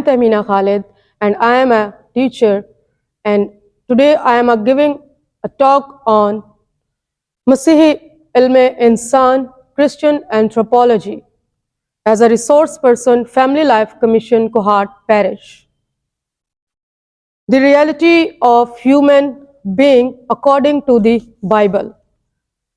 am Tahmina Khalid and I am a teacher, and today I am giving a talk on Masihi Ilm-e-Insan, Christian Anthropology as a resource person, Family Life Commission, Kohart Parish. The reality of human being according to the Bible.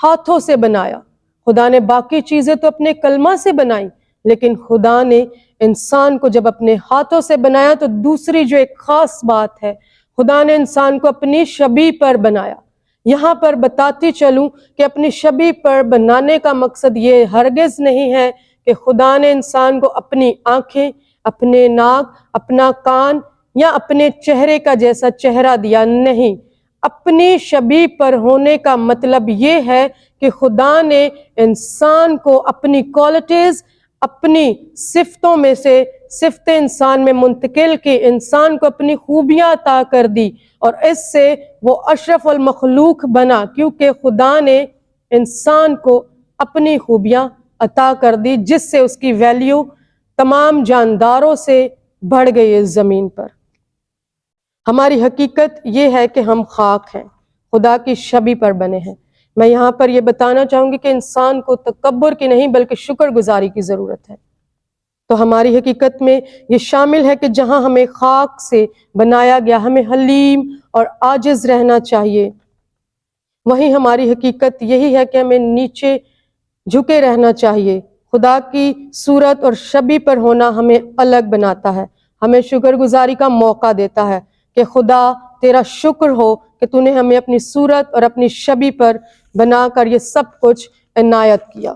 ہاتھوں سے بنایا۔ خدا نے باقی چیزیں تو اپنے کلمہ سے بنائی، لیکن خدا نے انسان کو جب اپنے ہاتھوں سے بنایا تو دوسری جو ایک خاص بات ہے، خدا نے انسان کو اپنی شبیہ پر بنایا۔ یہاں پر بتاتی چلوں کہ اپنی شبیہ پر بنانے کا مقصد یہ ہرگز نہیں ہے کہ خدا نے انسان کو اپنی آنکھیں، اپنے ناک، اپنا کان یا اپنے چہرے کا جیسا چہرہ دیا، نہیں۔ اپنی شبیہ پر ہونے کا مطلب یہ ہے کہ خدا نے انسان کو اپنی کوالٹیز، اپنی صفتوں میں سے صفت انسان میں منتقل کی، انسان کو اپنی خوبیاں عطا کر دی، اور اس سے وہ اشرف المخلوق بنا، کیونکہ خدا نے انسان کو اپنی خوبیاں عطا کر دی، جس سے اس کی ویلیو تمام جانداروں سے بڑھ گئی اس زمین پر۔ ہماری حقیقت یہ ہے کہ ہم خاک ہیں، خدا کی شبیہ پر بنے ہیں۔ میں یہاں پر یہ بتانا چاہوں گی کہ انسان کو تکبر کی نہیں بلکہ شکر گزاری کی ضرورت ہے۔ تو ہماری حقیقت میں یہ شامل ہے کہ جہاں ہمیں خاک سے بنایا گیا، ہمیں حلیم اور عاجز رہنا چاہیے، وہیں ہماری حقیقت یہی ہے کہ ہمیں نیچے جھکے رہنا چاہیے۔ خدا کی صورت اور شبیہ پر ہونا ہمیں الگ بناتا ہے، ہمیں شکر گزاری کا موقع دیتا ہے کہ خدا تیرا شکر ہو کہ تو نے ہمیں اپنی صورت اور اپنی شبیہ پر بنا کر یہ سب کچھ عنایت کیا۔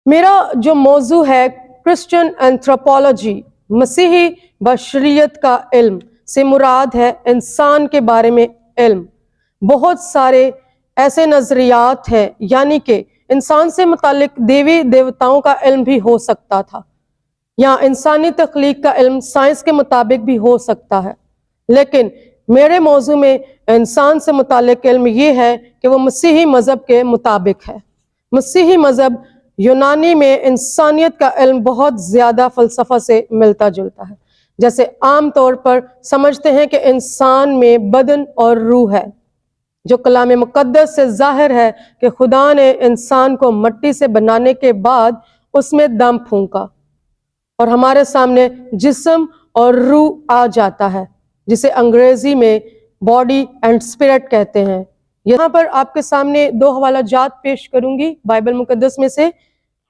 میرا جو موضوع ہے کرسچن اینتھروپولوجی، مسیحی بشریت کا علم سے مراد ہے انسان کے بارے میں علم۔ بہت سارے ایسے نظریات ہیں، یعنی کہ انسان سے متعلق دیوی دیوتاؤں کا علم بھی ہو سکتا تھا، یا انسانی تخلیق کا علم سائنس کے مطابق بھی ہو سکتا ہے، لیکن میرے موضوع میں انسان سے متعلق علم یہ ہے کہ وہ مسیحی مذہب کے مطابق ہے۔ مسیحی مذہب یونانی میں انسانیت کا علم بہت زیادہ فلسفہ سے ملتا جلتا ہے۔ جیسے عام طور پر سمجھتے ہیں کہ انسان میں بدن اور روح ہے، جو کلام مقدس سے ظاہر ہے کہ خدا نے انسان کو مٹی سے بنانے کے بعد اس میں دم پھونکا اور ہمارے سامنے جسم اور روح آ جاتا ہے، جسے انگریزی میں باڈی اینڈ اسپرٹ کہتے ہیں۔ یہاں پر آپ کے سامنے دو حوالہ جات پیش کروں گی بائبل مقدس میں سے۔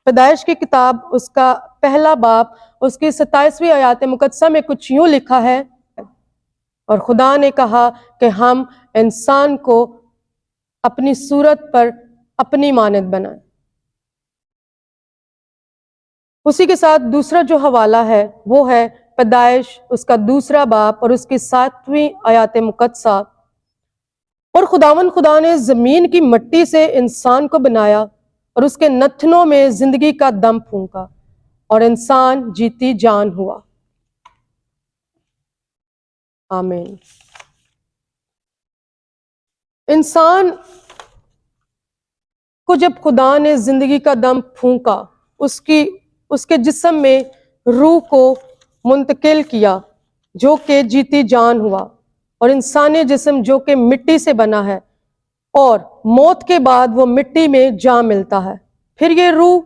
پیدائش کی کتاب، اس کا پہلا باب، اس کی 27ویں آیات مقدسہ میں کچھ یوں لکھا ہے، اور خدا نے کہا کہ ہم انسان کو اپنی صورت پر اپنی مانند بنائیں۔ اسی کے ساتھ دوسرا جو حوالہ ہے وہ ہے پیدائش، اس کا دوسرا باب اور اس کی 7ویں آیات مقدسہ۔ اور خداوند خدا نے زمین کی مٹی سے انسان کو بنایا اور اس کے نتنوں میں زندگی کا دم پھونکا، اور انسان جیتی جان ہوا۔ آمین۔ انسان کو جب خدا نے زندگی کا دم پھونکا، اس کے جسم میں روح کو منتقل کیا جو کہ جیتی جان ہوا، اور انسانی جسم جو کہ مٹی سے بنا ہے، اور موت کے بعد وہ مٹی میں جا ملتا ہے۔ پھر یہ روح،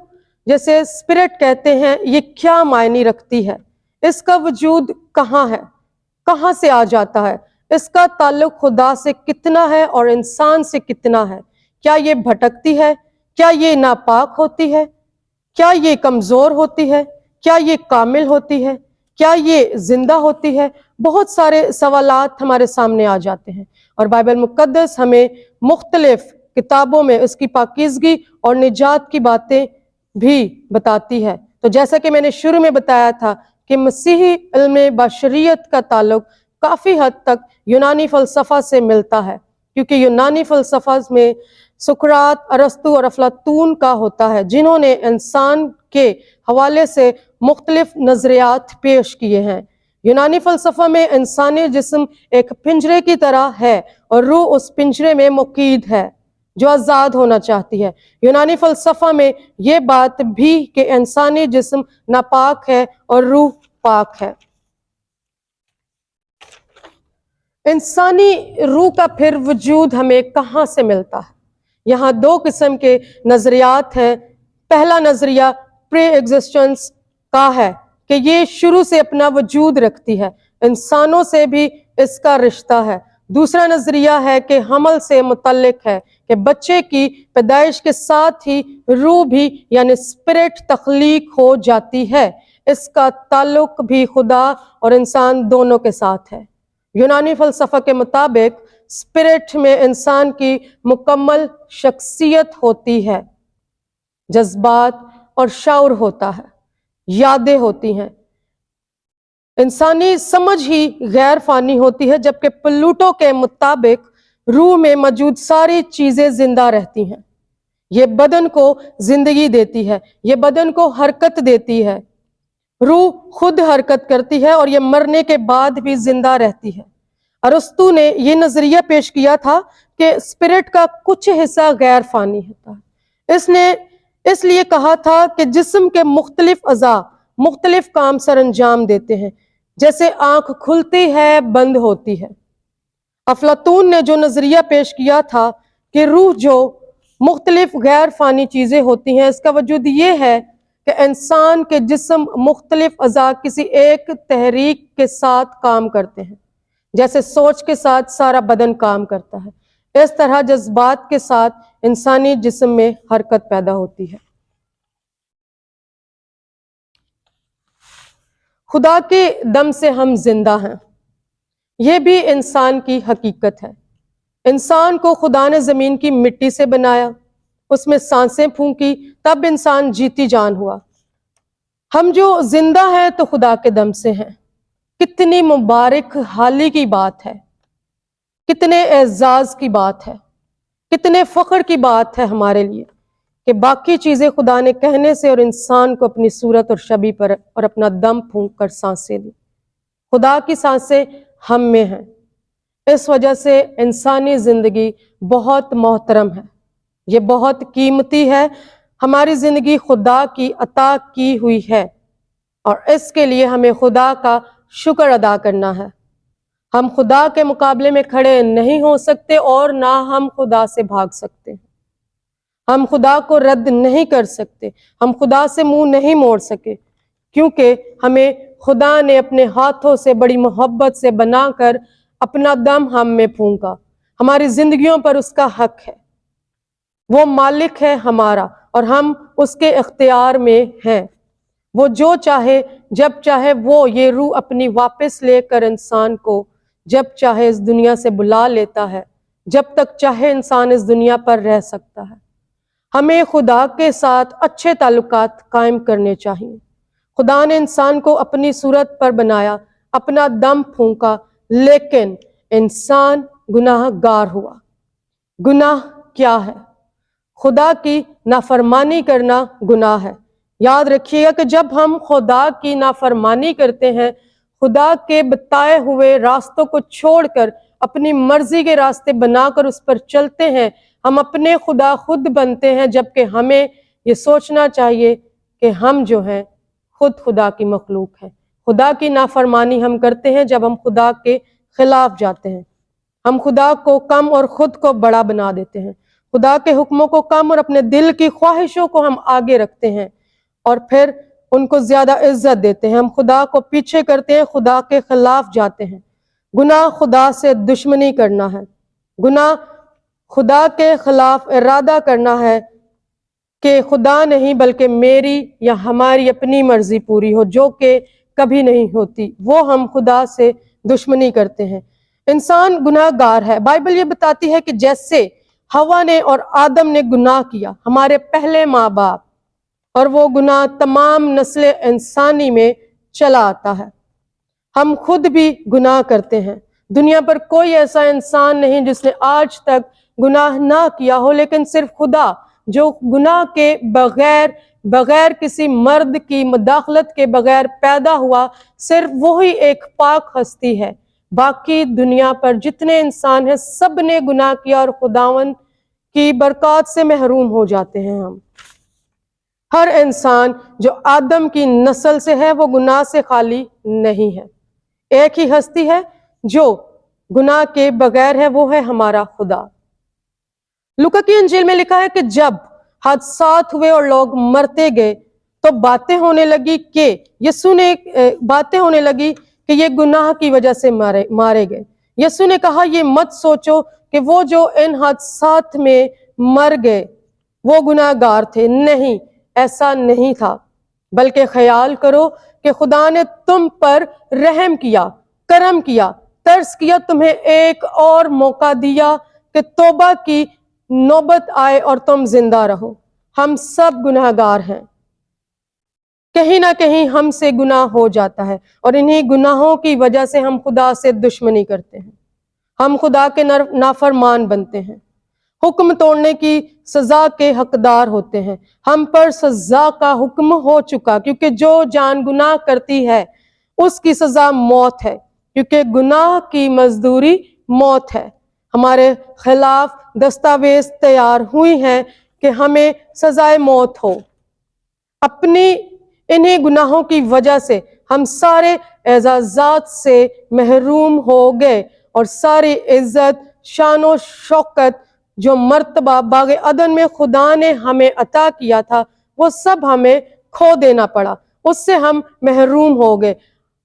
جیسے اسپرٹ کہتے ہیں، یہ کیا معنی رکھتی ہے؟ اس کا وجود کہاں ہے؟ کہاں سے آ جاتا ہے؟ اس کا تعلق خدا سے کتنا ہے اور انسان سے کتنا ہے؟ کیا یہ بھٹکتی ہے؟ کیا یہ ناپاک ہوتی ہے؟ کیا یہ کمزور ہوتی ہے؟ کیا یہ کامل ہوتی ہے؟ کیا یہ زندہ ہوتی ہے؟ بہت سارے سوالات ہمارے سامنے آ جاتے ہیں، اور بائبل مقدس ہمیں مختلف کتابوں میں اس کی پاکیزگی اور نجات کی باتیں بھی بتاتی ہے۔ تو جیسا کہ میں نے شروع میں بتایا تھا کہ مسیحی علم بشریت کا تعلق کافی حد تک یونانی فلسفہ سے ملتا ہے، کیونکہ یونانی فلسفہ میں سقراط، ارسطو اور افلاطون کا ہوتا ہے، جنہوں نے انسان کے حوالے سے مختلف نظریات پیش کیے ہیں۔ یونانی فلسفہ میں انسانی جسم ایک پنجرے کی طرح ہے اور روح اس پنجرے میں مقید ہے جو آزاد ہونا چاہتی ہے۔ یونانی فلسفہ میں یہ بات بھی کہ انسانی جسم ناپاک ہے اور روح پاک ہے۔ انسانی روح کا پھر وجود ہمیں کہاں سے ملتا ہے؟ یہاں دو قسم کے نظریات ہیں۔ پہلا نظریہ پری ایگزسٹنس کا ہے کہ یہ شروع سے اپنا وجود رکھتی ہے، انسانوں سے بھی اس کا رشتہ ہے۔ دوسرا نظریہ ہے کہ حمل سے متعلق ہے کہ بچے کی پیدائش کے ساتھ ہی روح بھی یعنی اسپرٹ تخلیق ہو جاتی ہے۔ اس کا تعلق بھی خدا اور انسان دونوں کے ساتھ ہے۔ یونانی فلسفہ کے مطابق اسپرٹ میں انسان کی مکمل شخصیت ہوتی ہے، جذبات اور شعور ہوتا ہے، یادیں ہوتی ہیں۔ انسانی سمجھ ہی غیر فانی ہوتی ہے، جبکہ پلوٹو کے مطابق روح میں موجود ساری چیزیں زندہ رہتی ہیں۔ یہ بدن کو زندگی دیتی ہے، یہ بدن کو حرکت دیتی ہے۔ روح خود حرکت کرتی ہے اور یہ مرنے کے بعد بھی زندہ رہتی ہے۔ ارسطو نے یہ نظریہ پیش کیا تھا کہ اسپرٹ کا کچھ حصہ غیر فانی ہوتا ہے۔ اس نے اس لیے کہا تھا کہ جسم کے مختلف اعضاء مختلف کام سر انجام دیتے ہیں، جیسے آنکھ کھلتی ہے، بند ہوتی ہے۔ افلاطون نے جو نظریہ پیش کیا تھا کہ روح جو مختلف غیر فانی چیزیں ہوتی ہیں، اس کا وجود یہ ہے کہ انسان کے جسم مختلف اعضاء کسی ایک تحریک کے ساتھ کام کرتے ہیں، جیسے سوچ کے ساتھ سارا بدن کام کرتا ہے، اس طرح جذبات کے ساتھ انسانی جسم میں حرکت پیدا ہوتی ہے۔ خدا کے دم سے ہم زندہ ہیں، یہ بھی انسان کی حقیقت ہے۔ انسان کو خدا نے زمین کی مٹی سے بنایا، اس میں سانسیں پھونکی، تب انسان جیتی جان ہوا۔ ہم جو زندہ ہیں تو خدا کے دم سے ہیں۔ کتنی مبارک حالی کی بات ہے، کتنے اعزاز کی بات ہے، کتنے فخر کی بات ہے ہمارے لیے کہ باقی چیزیں خدا نے کہنے سے اور انسان کو اپنی صورت اور شبیہ پر اور اپنا دم پھونک کر سانسیں دی۔ خدا کی سانسیں ہم میں ہیں، اس وجہ سے انسانی زندگی بہت محترم ہے، یہ بہت قیمتی ہے۔ ہماری زندگی خدا کی عطا کی ہوئی ہے اور اس کے لیے ہمیں خدا کا شکر ادا کرنا ہے۔ ہم خدا کے مقابلے میں کھڑے نہیں ہو سکتے اور نہ ہم خدا سے بھاگ سکتے ہیں۔ ہم خدا کو رد نہیں کر سکتے، ہم خدا سے منہ نہیں موڑ سکے، کیونکہ ہمیں خدا نے اپنے ہاتھوں سے بڑی محبت سے بنا کر اپنا دم ہم میں پھونکا۔ ہماری زندگیوں پر اس کا حق ہے، وہ مالک ہے ہمارا اور ہم اس کے اختیار میں ہیں۔ وہ جو چاہے جب چاہے وہ یہ روح اپنی واپس لے کر انسان کو جب چاہے اس دنیا سے بلا لیتا ہے، جب تک چاہے انسان اس دنیا پر رہ سکتا ہے۔ ہمیں خدا کے ساتھ اچھے تعلقات قائم کرنے چاہیے۔ خدا نے انسان کو اپنی صورت پر بنایا، اپنا دم پھونکا، لیکن انسان گناہ گار ہوا۔ گناہ کیا ہے؟ خدا کی نافرمانی کرنا گناہ ہے۔ یاد رکھیے گا کہ جب ہم خدا کی نافرمانی کرتے ہیں، خدا کے بتائے ہوئے راستوں کو چھوڑ کر اپنی مرضی کے راستے بنا کر اس پر چلتے ہیں، ہم اپنے خدا خود بنتے ہیں، جبکہ ہمیں یہ سوچنا چاہیے کہ ہم جو ہیں خود خدا کی مخلوق ہیں۔ خدا کی نافرمانی ہم کرتے ہیں جب ہم خدا کے خلاف جاتے ہیں، ہم خدا کو کم اور خود کو بڑا بنا دیتے ہیں، خدا کے حکموں کو کم اور اپنے دل کی خواہشوں کو ہم آگے رکھتے ہیں اور پھر ان کو زیادہ عزت دیتے ہیں۔ ہم خدا کو پیچھے کرتے ہیں، خدا کے خلاف جاتے ہیں۔ گناہ خدا سے دشمنی کرنا ہے، گناہ خدا کے خلاف ارادہ کرنا ہے کہ خدا نہیں بلکہ میری یا ہماری اپنی مرضی پوری ہو، جو کہ کبھی نہیں ہوتی۔ وہ ہم خدا سے دشمنی کرتے ہیں۔ انسان گناہ گار ہے۔ بائبل یہ بتاتی ہے کہ جیسے حوا نے اور آدم نے گناہ کیا، ہمارے پہلے ماں باپ، اور وہ گناہ تمام نسل انسانی میں چلا آتا ہے۔ ہم خود بھی گناہ کرتے ہیں۔ دنیا پر کوئی ایسا انسان نہیں جس نے آج تک گناہ نہ کیا ہو، لیکن صرف خدا جو گناہ کے بغیر کسی مرد کی مداخلت کے بغیر پیدا ہوا، صرف وہی ایک پاک ہستی ہے۔ باقی دنیا پر جتنے انسان ہیں سب نے گناہ کیا اور خداوند کی برکات سے محروم ہو جاتے ہیں۔ ہم ہر انسان جو آدم کی نسل سے ہے وہ گناہ سے خالی نہیں ہے۔ ایک ہی ہستی ہے جو گناہ کے بغیر ہے، وہ ہے ہمارا خدا۔ لوکا کی انجیل میں لکھا ہے کہ جب حادثات ہوئے اور لوگ مرتے گئے تو باتیں ہونے لگی کہ یہ گناہ کی وجہ سے مارے گئے۔ یسوع نے کہا یہ مت سوچو کہ وہ جو ان حادثات میں مر گئے وہ گناہ گار تھے، نہیں، ایسا نہیں تھا، بلکہ خیال کرو کہ خدا نے تم پر رحم کیا، کرم کیا، ترس کیا، تمہیں ایک اور موقع دیا کہ توبہ کی نوبت آئے اور تم زندہ رہو۔ ہم سب گناہ گار ہیں، کہیں نہ کہیں ہم سے گناہ ہو جاتا ہے، اور انہی گناہوں کی وجہ سے ہم خدا سے دشمنی کرتے ہیں، ہم خدا کے نافرمان بنتے ہیں، حکم توڑنے کی سزا کے حقدار ہوتے ہیں۔ ہم پر سزا کا حکم ہو چکا، کیونکہ جو جان گناہ کرتی ہے اس کی سزا موت ہے، کیونکہ گناہ کی مزدوری موت ہے۔ ہمارے خلاف دستاویز تیار ہوئی ہیں کہ ہمیں سزائے موت ہو۔ اپنی انہی گناہوں کی وجہ سے ہم سارے اعزازات سے محروم ہو گئے، اور ساری عزت، شان و شوکت جو مرتبہ باغ عدن میں خدا نے ہمیں عطا کیا تھا وہ سب ہمیں کھو دینا پڑا، اس سے ہم محروم ہو گئے۔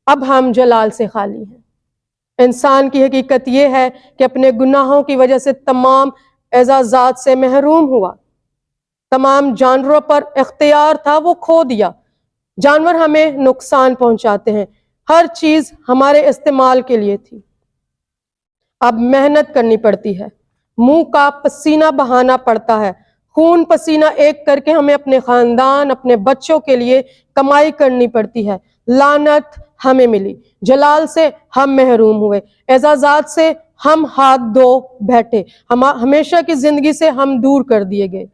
اب ہم جلال سے خالی ہیں۔ انسان کی حقیقت یہ ہے کہ اپنے گناہوں کی وجہ سے تمام اعزازات سے محروم ہوا، تمام جانوروں پر اختیار تھا وہ کھو دیا۔ جانور ہمیں نقصان پہنچاتے ہیں، ہر چیز ہمارے استعمال کے لیے تھی، اب محنت کرنی پڑتی ہے، منہ کا پسینہ بہانا پڑتا ہے، خون پسینہ ایک کر کے ہمیں اپنے خاندان، اپنے بچوں کے لیے کمائی کرنی پڑتی ہے۔ لعنت ہمیں ملی، جلال سے ہم محروم ہوئے، اعزازات سے ہم ہاتھ دھو بیٹھے، ہمیشہ کی زندگی سے ہم دور کر دیے گئے،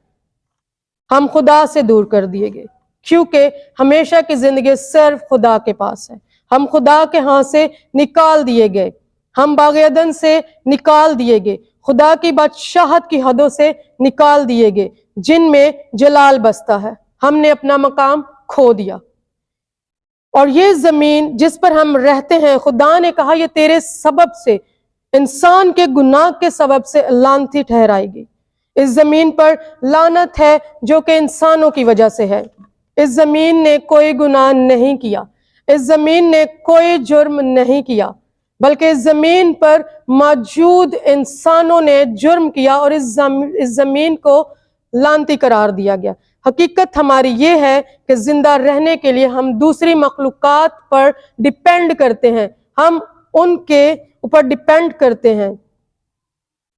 ہم خدا سے دور کر دیے گئے، کیونکہ ہمیشہ کی زندگی صرف خدا کے پاس ہے۔ ہم خدا کے ہاں سے نکال دیے گئے، ہم باغ عدن سے نکال دیے گئے، خدا کی بادشاہت کی حدوں سے نکال دیے گئے جن میں جلال بستا ہے۔ ہم نے اپنا مقام کھو دیا، اور یہ زمین جس پر ہم رہتے ہیں خدا نے کہا یہ تیرے سبب سے، انسان کے گناہ کے سبب سے لعنتی ٹھہرائی گئی۔ اس زمین پر لعنت ہے جو کہ انسانوں کی وجہ سے ہے۔ اس زمین نے کوئی گناہ نہیں کیا، اس زمین نے کوئی جرم نہیں کیا، بلکہ اس زمین پر موجود انسانوں نے جرم کیا، اور اس زمین کو لعنتی قرار دیا گیا۔ حقیقت ہماری یہ ہے کہ زندہ رہنے کے لیے ہم دوسری مخلوقات پر ڈیپینڈ کرتے ہیں، ہم ان کے اوپر ڈیپینڈ کرتے ہیں۔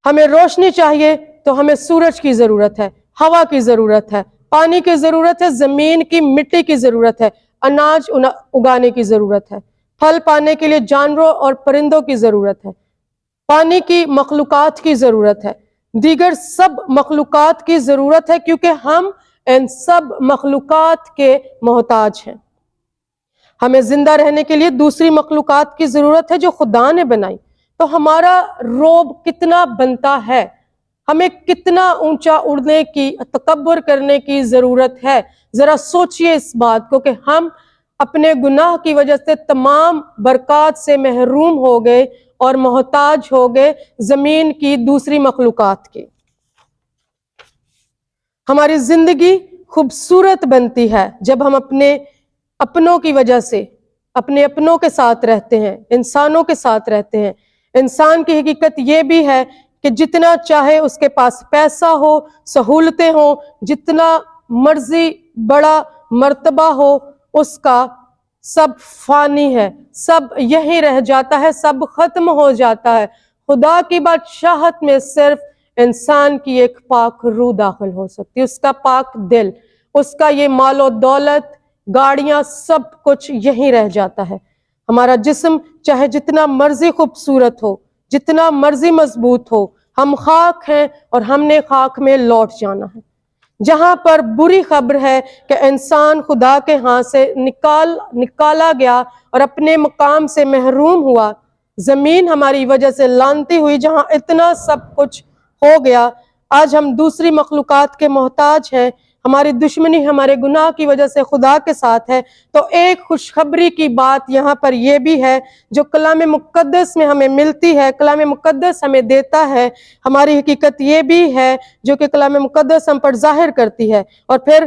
ہمیں روشنی چاہیے تو ہمیں سورج کی ضرورت ہے، ہوا کی ضرورت ہے، پانی کی ضرورت ہے، زمین کی مٹی کی ضرورت ہے، اناج اگانے کی ضرورت ہے، پھل پانے کے لیے جانوروں اور پرندوں کی ضرورت ہے، پانی کی مخلوقات کی ضرورت ہے، دیگر سب مخلوقات کی ضرورت ہے، کیونکہ ہم ان سب مخلوقات کے محتاج ہیں۔ ہمیں زندہ رہنے کے لیے دوسری مخلوقات کی ضرورت ہے جو خدا نے بنائی۔ تو ہمارا روب کتنا بنتا ہے، ہمیں کتنا اونچا اڑنے کی، تکبر کرنے کی ضرورت ہے۔ ذرا سوچئے اس بات کو کہ ہم اپنے گناہ کی وجہ سے تمام برکات سے محروم ہو گئے اور محتاج ہو گئے زمین کی دوسری مخلوقات کے۔ ہماری زندگی خوبصورت بنتی ہے جب ہم اپنے اپنوں کی وجہ سے اپنے اپنوں کے ساتھ رہتے ہیں، انسانوں کے ساتھ رہتے ہیں۔ انسان کی حقیقت یہ بھی ہے کہ جتنا چاہے اس کے پاس پیسہ ہو، سہولتیں ہوں، جتنا مرضی بڑا مرتبہ ہو، اس کا سب فانی ہے، سب یہیں رہ جاتا ہے، سب ختم ہو جاتا ہے۔ خدا کی بادشاہت میں صرف انسان کی ایک پاک روح داخل ہو سکتی ہے، اس کا پاک دل، اس کا یہ مال و دولت، گاڑیاں، سب کچھ یہیں رہ جاتا ہے۔ ہمارا جسم چاہے جتنا مرضی خوبصورت ہو، جتنا مرضی مضبوط ہو، ہم خاک ہیں اور ہم نے خاک میں لوٹ جانا ہے۔ جہاں پر بری خبر ہے کہ انسان خدا کے ہاں سے نکالا گیا اور اپنے مقام سے محروم ہوا، زمین ہماری وجہ سے لعنتی ہوئی، جہاں اتنا سب کچھ ہو گیا، آج ہم دوسری مخلوقات کے محتاج ہیں، ہماری دشمنی ہمارے گناہ کی وجہ سے خدا کے ساتھ ہے۔ تو ایک خوشخبری کی بات یہاں پر یہ بھی ہے جو کلام مقدس میں ہمیں ملتی ہے، کلام مقدس ہمیں دیتا ہے، ہماری حقیقت یہ بھی ہے جو کہ کلام مقدس ہم پر ظاہر کرتی ہے، اور پھر